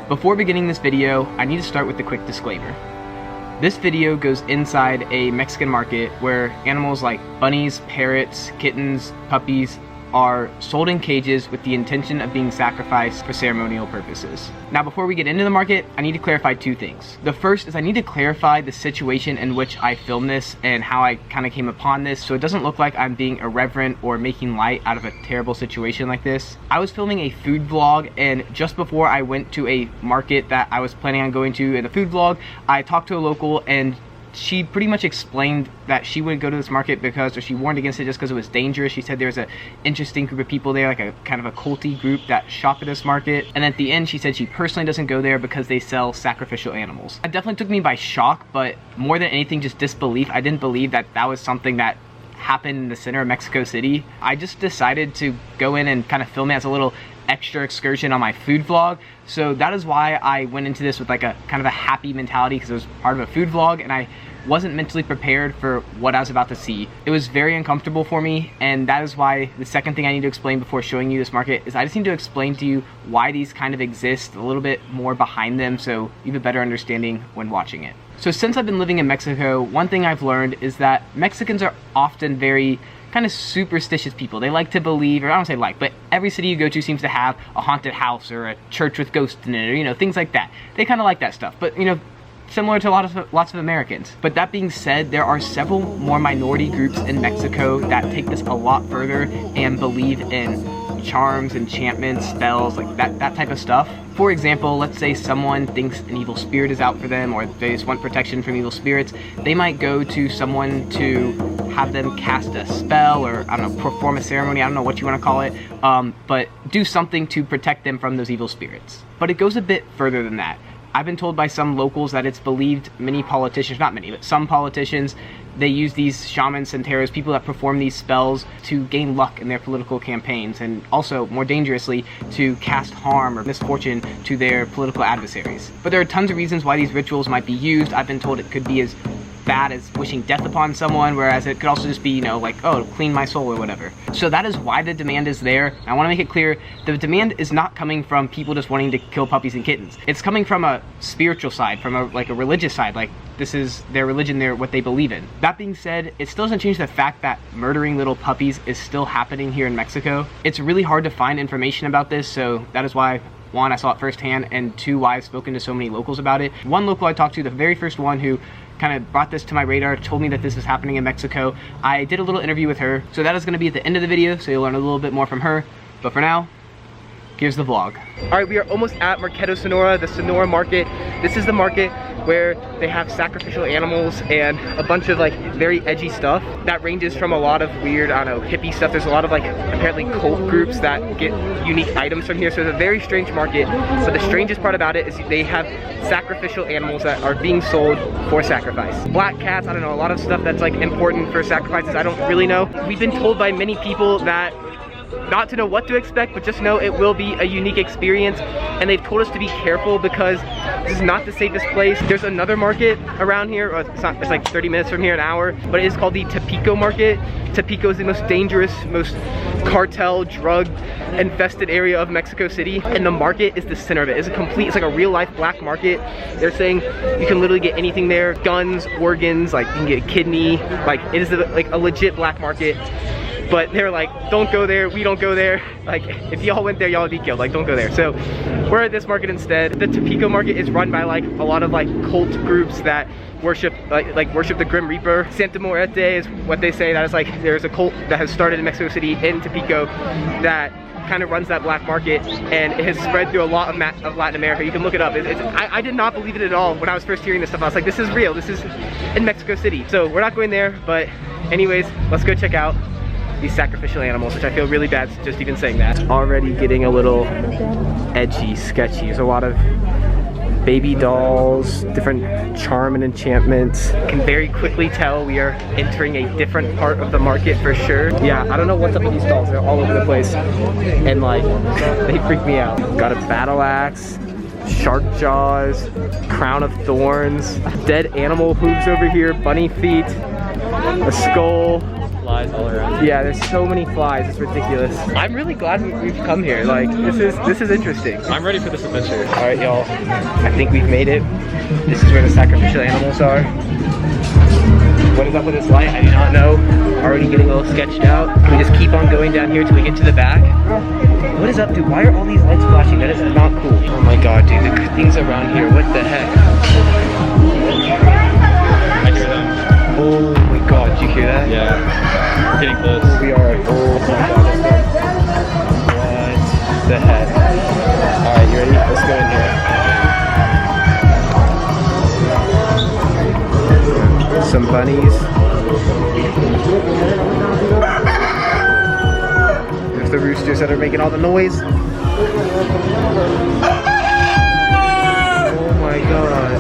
Before beginning this video, I need to start with a quick disclaimer. This video goes inside a Mexican market where animals like bunnies, parrots, kittens, puppies are sold in cages with the intention of being sacrificed for ceremonial purposes. Now, before we get into the market, I need to clarify two things. The first is I need to clarify the situation in which I filmed this and how I kind of came upon this, so it doesn't look like I'm being irreverent or making light out of a terrible situation like this. I was filming a food vlog, and just before I went to a market that I was planning on going to in the food vlog, I talked to a local, and she pretty much explained that she wouldn't go to this market because, or she warned against it just because it was dangerous. She said there was an interesting group of people there, like a kind of a culty group that shop at this market. And at the end, she said she personally doesn't go there because they sell sacrificial animals. That definitely took me by shock, but more than anything, just disbelief. I didn't believe that that was something that happened in the center of Mexico City. I just decided to go in and kind of film it as a little extra excursion on my food vlog. So that is why I went into this with like a kind of a happy mentality, because it was part of a food vlog and I wasn't mentally prepared for what I was about to see. It was very uncomfortable for me, and that is why the second thing I need to explain before showing you this market is I just need to explain to you why these kind of exist, a little bit more behind them, so you have a better understanding when watching it. So since I've been living in Mexico, one thing I've learned is that Mexicans are often very kind of superstitious people. They like to believe, or I don't say like, but every city you go to seems to have a haunted house or a church with ghosts in it, or, you know, things like that. They kind of like that stuff, but, you know, similar to lots of Americans. But that being said, there are several more minority groups in Mexico that take this a lot further and believe in charms, enchantments, spells, like that type of stuff. For example, let's say someone thinks an evil spirit is out for them, or they just want protection from evil spirits. They might go to someone to have them cast a spell, or I don't know, perform a ceremony, I don't know what you want to call it, but do something to protect them from those evil spirits. But it goes a bit further than that. I've been told by some locals that it's believed many politicians, not many, but some politicians, they use these shamans, Santeros, people that perform these spells to gain luck in their political campaigns, and also, more dangerously, to cast harm or misfortune to their political adversaries. But there are tons of reasons why these rituals might be used. I've been told it could be as bad as wishing death upon someone, whereas it could also just be, you know, like, oh, clean my soul or whatever. So that is why the demand is there. I want to make it clear, the demand is not coming from people just wanting to kill puppies and kittens. It's coming from a spiritual side, from a religious side, like this is their religion, what they believe in. That being said, it still doesn't change the fact that murdering little puppies is still happening here in Mexico. It's really hard to find information about this, so that is why, one, I saw it firsthand, and two, why I've spoken to so many locals about it. One local I talked to, the very first one who kind of brought this to my radar, told me that this is happening in Mexico. I did a little interview with her, so that is going to be at the end of the video, so you'll learn a little bit more from her. But for now, here's the vlog. Alright, we are almost at Mercado Sonora, the Sonora market. This is the market where they have sacrificial animals and a bunch of like very edgy stuff that ranges from a lot of weird, I don't know, hippie stuff. There's a lot of like apparently cult groups that get unique items from here, so it's a very strange market. But the strangest part about it is they have sacrificial animals that are being sold for sacrifice. Black cats, I don't know, a lot of stuff that's like important for sacrifices, I don't really know. We've been told by many people that not to know what to expect, but just know it will be a unique experience, and they've told us to be careful because this is not the safest place. There's another market around here, or it's like 30 minutes from here, an hour, but it is called the Tampico market. Tampico is the most dangerous, most cartel, drug infested area of Mexico City, and the market is the center of it. It's like a real life black market. They're saying you can literally get anything there, guns, organs, like you can get a kidney, like it is like a legit black market. But they're like, don't go there, we don't go there. Like, if y'all went there, y'all would be killed. Like, don't go there. So we're at this market instead. The Tampico market is run by like a lot of like cult groups that worship worship the Grim Reaper. Santa Muerte is what they say. That is like, there's a cult that has started in Mexico City, in Tampico, that kind of runs that black market, and it has spread through a lot of Latin America. You can look it up. I did not believe it at all when I was first hearing this stuff. I was like, this is real. This is in Mexico City. So we're not going there, but anyways, let's go check out these sacrificial animals, which I feel really bad just even saying that. Already getting a little edgy, sketchy. There's a lot of baby dolls, different charm and enchantments. Can very quickly tell we are entering a different part of the market for sure. Yeah, I don't know what's up with these dolls. They're all over the place, and like, they freak me out. Got a battle axe, shark jaws, crown of thorns, dead animal hooves over here, bunny feet, a skull. Flies all around. Yeah, there's so many flies, it's ridiculous. I'm really glad we've come here. Like, this is interesting. I'm ready for this adventure. All right, y'all, I think we've made it. This is where the sacrificial animals are. What is up with this light? I do not know. Already getting a little sketched out. Can we just keep on going down here till we get to the back? What is up, dude? Why are all these lights flashing? That is not cool. Oh my god, dude, the things around here, what the heck? I hear them. Oh my god, did you hear that? Yeah, getting close. We are, oh my god, let's go. What the heck? Alright, you ready? Let's go in here. Some bunnies. There's the roosters that are making all the noise. Oh my god.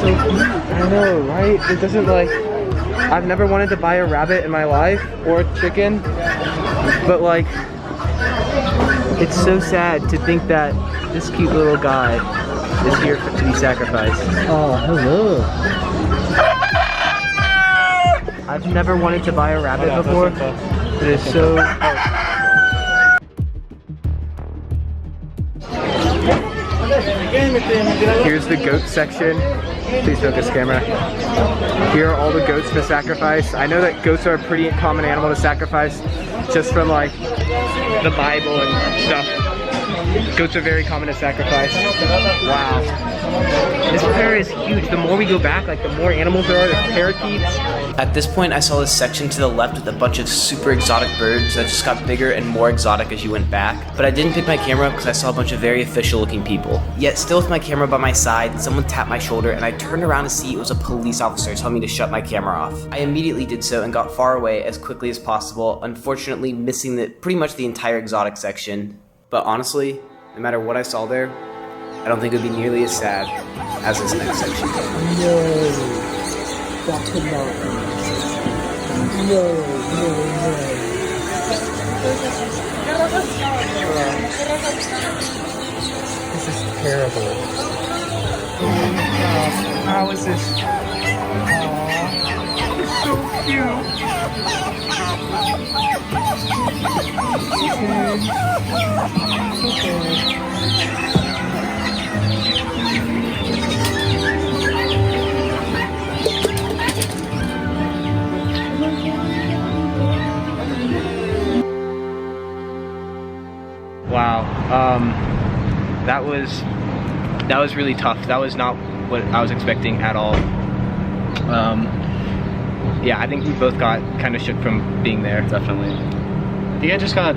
So cute. I know, right? It doesn't like... I've never wanted to buy a rabbit in my life, or a chicken, but like... It's so sad to think that this cute little guy is here to be sacrificed. Oh, hello. I've never wanted to buy a rabbit before, but it's so... Here's the goat section. Please focus, camera. Here are all the goats to sacrifice. I know that goats are a pretty common animal to sacrifice just from like the Bible and stuff. Goats are very common to sacrifice. Wow. This prairie is huge. The more we go back, like the more animals there are. There's parakeets. At this point, I saw this section to the left with a bunch of super exotic birds that just got bigger and more exotic as you went back. But I didn't pick my camera up because I saw a bunch of very official looking people. Yet still with my camera by my side, someone tapped my shoulder and I turned around to see it was a police officer telling me to shut my camera off. I immediately did so and got far away as quickly as possible, unfortunately missing pretty much the entire exotic section. But honestly, no matter what I saw there, I don't think it would be nearly as sad as this next section. No, that's enough. No. This is terrible. How is this? It's so cute. Wow, that was really tough. That was not what I was expecting at all. Yeah, I think we both got kind of shook from being there. Definitely. I think it just got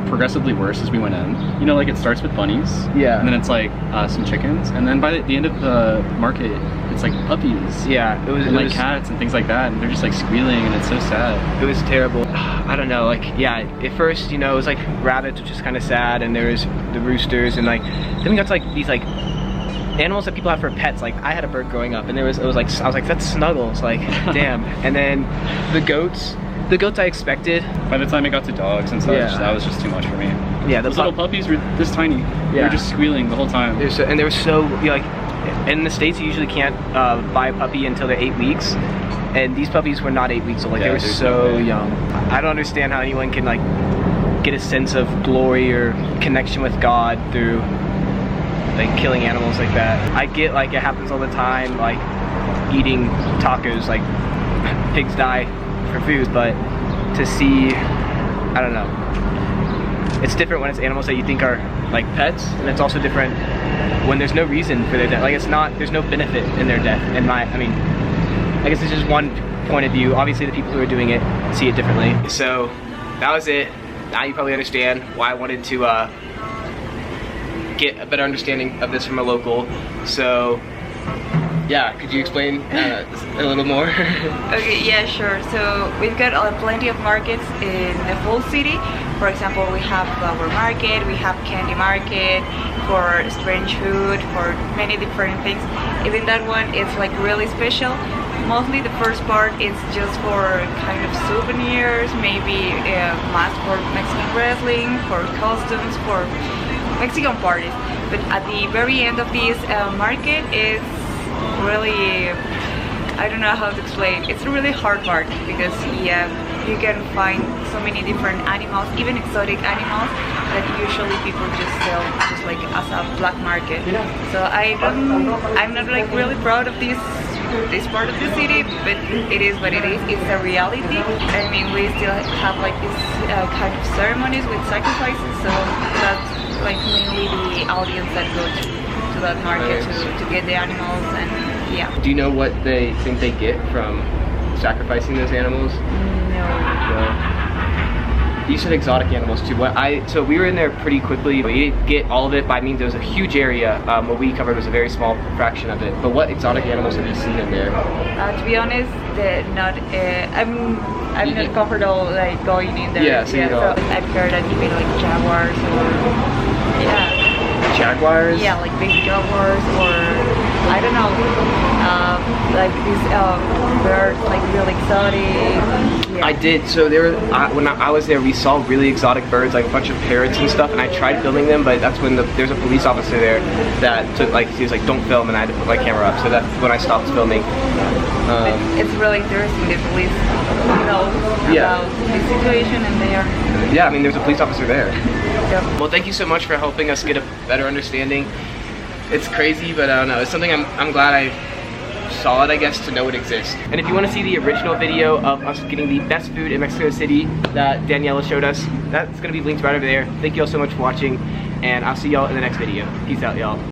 progressively worse as we went in. You know, like it starts with bunnies. Yeah. And then it's like some chickens. And then by the end of the market, it's like puppies. Yeah, it was like cats and things like that. And they're just like squealing and it's so sad. It was terrible. I don't know, like, yeah, at first, you know, it was like rabbits, which is kind of sad. And there was the roosters and like, then we got to like these like animals that people have for pets. Like I had a bird growing up and I was like that's Snuggles, like damn. And then the goats I expected. By the time it got to dogs and such, that was just too much for me. Yeah, those little puppies were this tiny. Yeah. They were just squealing the whole time. And they were so, you know, like in the States you usually can't buy a puppy until they're 8 weeks. And these puppies were not 8 weeks old, like they were so young. I don't understand how anyone can like get a sense of glory or connection with God through like killing animals like that. I get like it happens all the time, like eating tacos, like pigs die for food, but to see, I don't know. It's different when it's animals that you think are like pets, and it's also different when there's no reason for their death. Like there's no benefit in their death. I guess this is one point of view. Obviously the people who are doing it see it differently. So that was it. Now you probably understand why I wanted to get a better understanding of this from a local. So yeah, could you explain a little more? Okay, yeah, sure. So we've got plenty of markets in the whole city. For example, we have flower market, we have candy market for strange food, for many different things. Even that one is like really special. mostly the first part is just for kind of souvenirs, maybe mask for Mexican wrestling, for costumes, for Mexican parties. But at the very end of this market is really, I don't know how to explain. It's a really hard part because you can find so many different animals, even exotic animals that usually people just sell just like as a black market. So I'm not like really proud of this part of the city, but it is what it is. It's a reality. I mean, we still have like this kind of ceremonies with sacrifices, so that's like mainly the audience that go to that market to get the animals. And yeah. Do you know what they think they get from sacrificing those animals? No. You said exotic animals too. So we were in there pretty quickly. We didn't get all of it, but I mean there was a huge area. What we covered was a very small fraction of it. But what exotic animals have you seen in there? To be honest, I'm not comfortable like going in there. Yeah, so I've heard that even like jaguars or Jaguars? Yeah, like big jaguars, or I don't know, like these birds, like real exotic. Yeah. I did. So when I was there, we saw really exotic birds, like a bunch of parrots and stuff, and I tried filming them, but that's when there's a police officer there that took he was like, don't film, and I had to put my camera up. So that's when I stopped filming. It's really interesting. The police know about the situation, and they are. Yeah, I mean, there's a police officer there. Yep. Well, thank you so much for helping us get a better understanding. It's crazy, but I don't know. It's something I'm glad I saw it, I guess, to know it exists. And if you want to see the original video of us getting the best food in Mexico City that Daniela showed us, that's going to be linked right over there. Thank you all so much for watching, and I'll see y'all in the next video. Peace out, y'all.